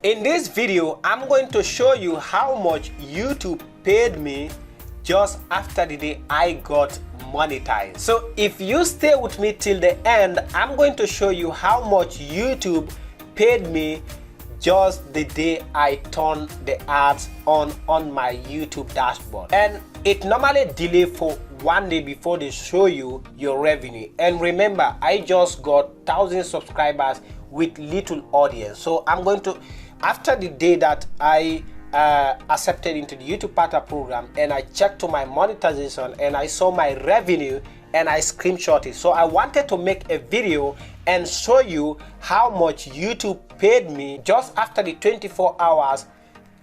In this video, I'm going to show you how much YouTube paid me just after the day I got monetized. So if you stay with me till the end, I'm going to show you how much YouTube paid me just the day I turned the ads on my YouTube dashboard. And it normally delays for 1 day before they show you your revenue. And remember, I just got 1,000 subscribers with little audience. So I'm going to, after the day that I accepted into the YouTube Partner Program and I checked to my monetization and I saw my revenue and I screenshot it. So I wanted to make a video and show you how much YouTube paid me just after the 24 hours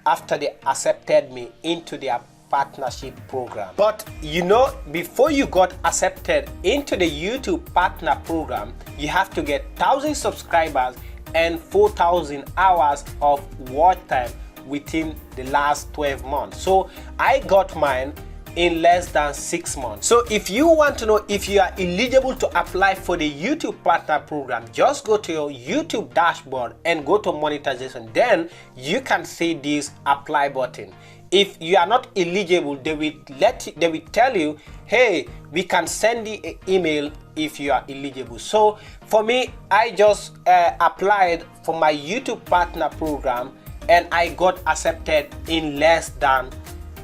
after they accepted me into their partnership program. But you know, before you got accepted into the YouTube Partner Program, you have to get 1,000 subscribers and 4,000 hours of watch time within the last 12 months. So I got mine in less than 6 months. So if you want to know if you are eligible to apply for the YouTube Partner Program, just go to your YouTube dashboard and go to monetization. Then you can see this apply button. If you are not eligible, they will tell you, hey, we can send you an email if you are eligible. So for me, I just applied for my YouTube Partner Program and I got accepted in less than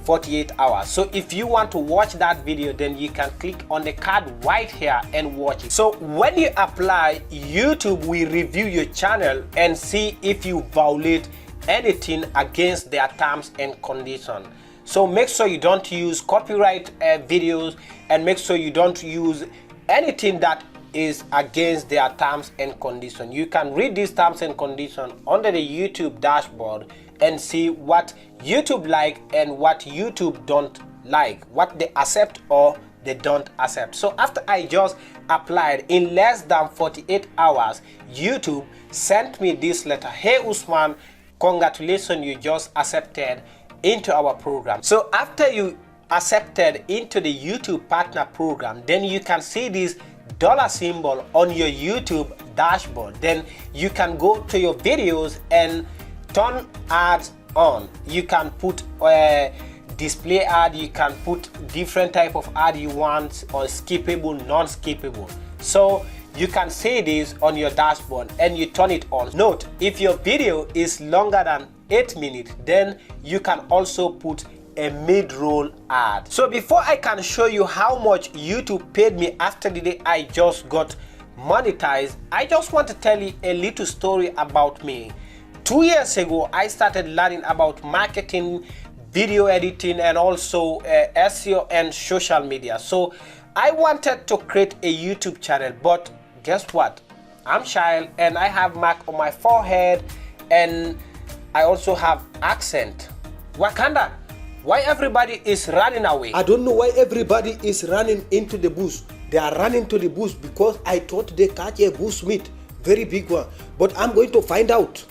48 hours. So if you want to watch that video, then you can click on the card right here and watch it. So when you apply, YouTube will review your channel and see if you violate anything against their terms and conditions. So make sure you don't use copyright videos, and make sure you don't use anything that is against their terms and conditions. You can read these terms and conditions under the YouTube dashboard and see what YouTube like and what YouTube don't like, what they accept or they don't accept. So after I just applied, in less than 48 hours, YouTube sent me this letter. Hey Usman, congratulations, you just accepted into our program. So after you accepted into the YouTube Partner Program, then you can see this dollar symbol on your YouTube dashboard. Then you can go to your videos and turn ads on. You can put display ad, you can put different type of ad you want, or skippable, non-skippable. So you can see this on your dashboard and you turn it on. Note, if your video is longer than 8 minutes, then you can also put a mid-roll ad. So before I can show you how much YouTube paid me after the day I just got monetized, I just want to tell you a little story about me. 2 years ago, I started learning about marketing, video editing, and also SEO and social media. So I wanted to create a YouTube channel, but guess what? I'm shy and I have mark on my forehead and I also have accent. Wakanda, why everybody is running away? I don't know why everybody is running into the bush. They are running to the bush because I thought they catch a bush meat, very big one. But I'm going to find out.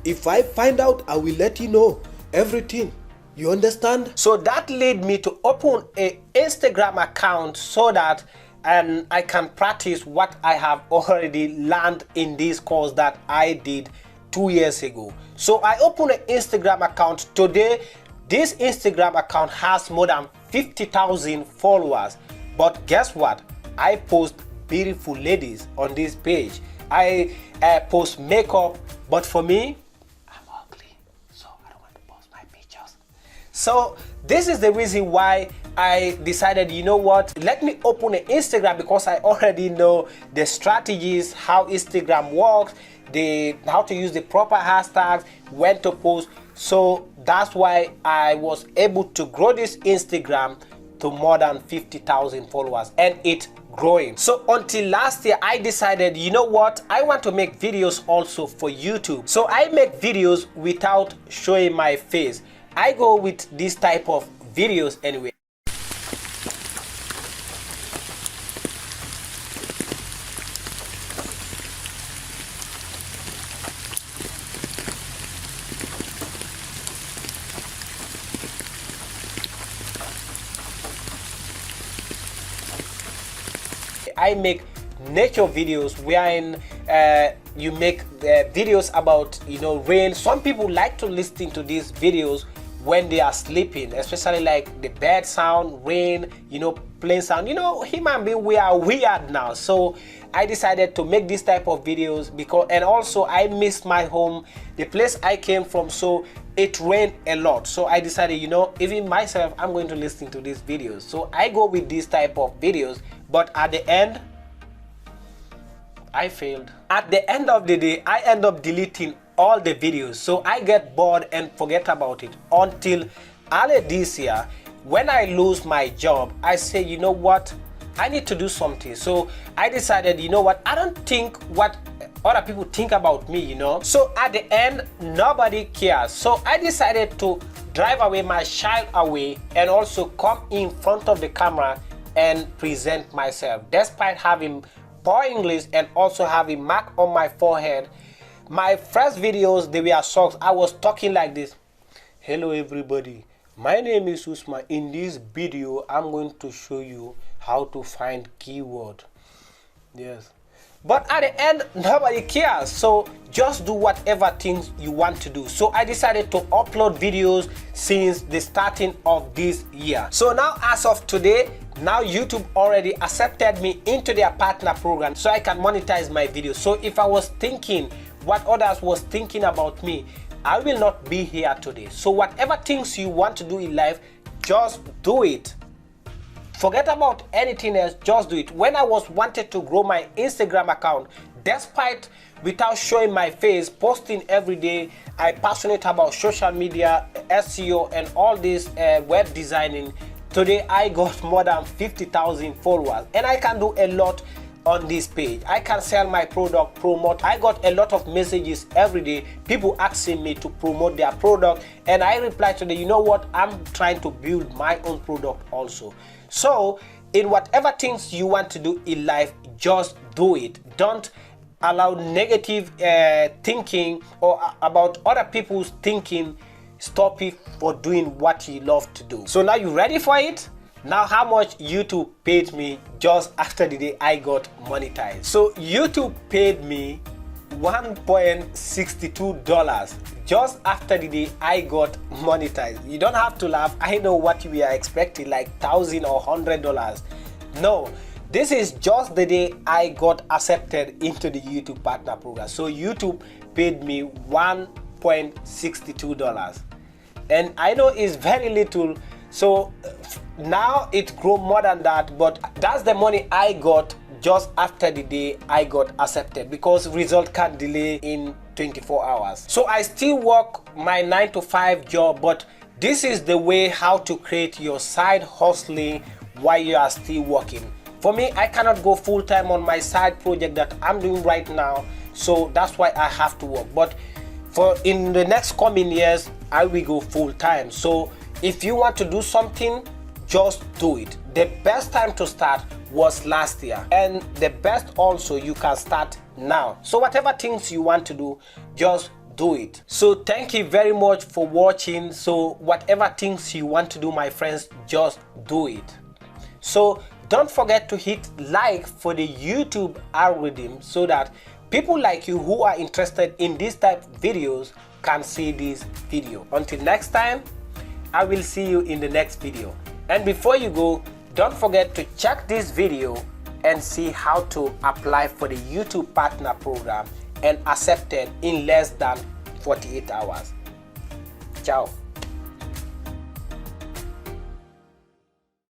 If I find out, I will let you know everything. You understand? So that led me to open an Instagram account so that I can practice what I have already learned in this course that I did 2 years ago. So I opened an Instagram account. Today, this Instagram account has more than 50,000 followers. But guess what? I post beautiful ladies on this page. I post makeup, but for me, so this is the reason why I decided, you know what, let me open an Instagram, because I already know the strategies, how Instagram works, how to use the proper hashtags, when to post. So that's why I was able to grow this Instagram to more than 50,000 followers, and it's growing. So until last year, I decided, you know what, I want to make videos also for YouTube. So I make videos without showing my face. I go with this type of videos anyway. I make nature videos wherein you make videos about, you know, rain. Some people like to listen to these videos when they are sleeping, especially like the bird sound, rain, you know, plane sound. You know, human being, we are weird now. So I decided to make this type of videos because, and also I miss my home, the place I came from. So it rained a lot. So I decided, you know, even myself, I'm going to listen to these videos. So I go with this type of videos, but at the end, I failed. At the end of the day, I end up deleting all the videos. So I get bored and forget about it until early this year when I lose my job. I say, you know what, I need to do something. So I decided, you know what, I don't think what other people think about me, you know. So at the end, nobody cares. So I decided to drive away my child away and also come in front of the camera and present myself. Despite having poor English and also having mark on my forehead, my first videos, they were songs. I was talking like this. Hello everybody, my name is Usman. In this video, I'm going to show you how to find keyword. Yes. But at the end, nobody cares. So just do whatever things you want to do. So I decided to upload videos since the starting of this year. So now as of today, now YouTube already accepted me into their partner program so I can monetize my videos. So if I was thinking what others was thinking about me, I will not be here today. So whatever things you want to do in life, just do it. Forget about anything else, just do it. When I was wanted to grow my Instagram account, despite without showing my face, posting every day, I passionate about social media, SEO and all this web designing. Today I got more than 50,000 followers and I can do a lot on this page. I can sell my product, promote. I got a lot of messages every day, people asking me to promote their product, and I reply to them, you know what, I'm trying to build my own product also. So in whatever things you want to do in life, just do it. Don't allow negative thinking or about other people's thinking stop you for doing what you love to do. So now you ready for it? Now how much YouTube paid me just after the day I got monetized. So YouTube paid me $1.62 just after the day I got monetized. You don't have to laugh. I know what we are expecting, like $1,000 or $100. No, this is just the day I got accepted into the YouTube partner program. So YouTube paid me $1.62. And I know it's very little. So now it grew more than that, but that's the money I got just after the day I got accepted, because result can delay in 24 hours. So I still work my 9-to-5 job, but this is the way how to create your side hustling while you are still working. For me, I cannot go full-time on my side project that I'm doing right now, so that's why I have to work. But for in the next coming years, I will go full-time. So if you want to do something, just do it. The best time to start was last year, and the best also you can start now. So whatever things you want to do, just do it. So thank you very much for watching. So whatever things you want to do, my friends, just do it. So don't forget to hit like for the YouTube algorithm so that people like you who are interested in this type of videos can see this video. Until next time, I will see you in the next video. And before you go, don't forget to check this video and see how to apply for the YouTube partner program and accepted in less than 48 hours. Ciao.